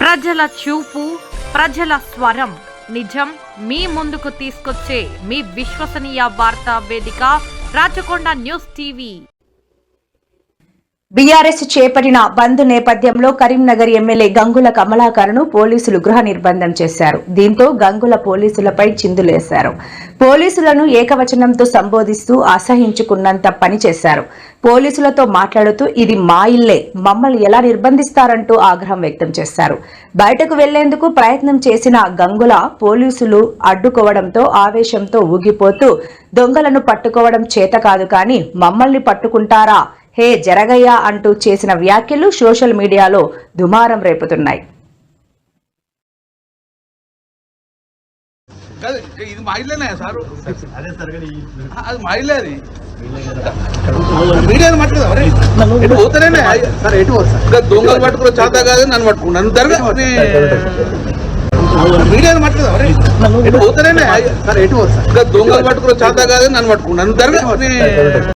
ప్రజల చూపు, ప్రజల స్వరం, నిజం మీ ముందుకు తీసుకొచ్చే మీ విశ్వసనీయ వార్తా వేదిక రాచకొండ న్యూస్ టీవీ. బీఆర్ఎస్ చేపట్టిన బంద్ నేపథ్యంలో కరీంనగర్ ఎమ్మెల్యే గంగుల కమలాకర్ను పోలీసులు గృహ నిర్బంధం చేశారు. దీంతో గంగుల పోలీసులపై చిందులేశారు. పోలీసులను ఏకవచనంతో సంబోధిస్తూ అసహించుకున్నంత పని చేశారు. పోలీసులతో మాట్లాడుతూ ఇది మా ఇల్లే, మమ్మల్ని ఎలా నిర్బంధిస్తారంటూ ఆగ్రహం వ్యక్తం చేశారు. బయటకు వెళ్లేందుకు ప్రయత్నం చేసిన గంగుల పోలీసులు అడ్డుకోవడంతో ఆవేశంతో ఊగిపోతూ దొంగలను పట్టుకోవడం చేత కాదు కానీ మమ్మల్ని పట్టుకుంటారా, హే జరగయ్యా అంటూ చేసిన వ్యాఖ్యలు సోషల్ మీడియాలో దుమారం రేపుతున్నాయి. ఇది మా ఇల్లేనా సార్? అది మా ఇల్లే. అది మీడియా మాట్లాడదా పోతానే దొంగలు పట్టుకున్న చేత కాదు నన్ను పట్టుకున్నాను జరగ మీడియా మాట్లాడదా పోతానే దొంగలు పట్టుకున్న చేత కాదు నన్ను పట్టుకున్నాను జరగ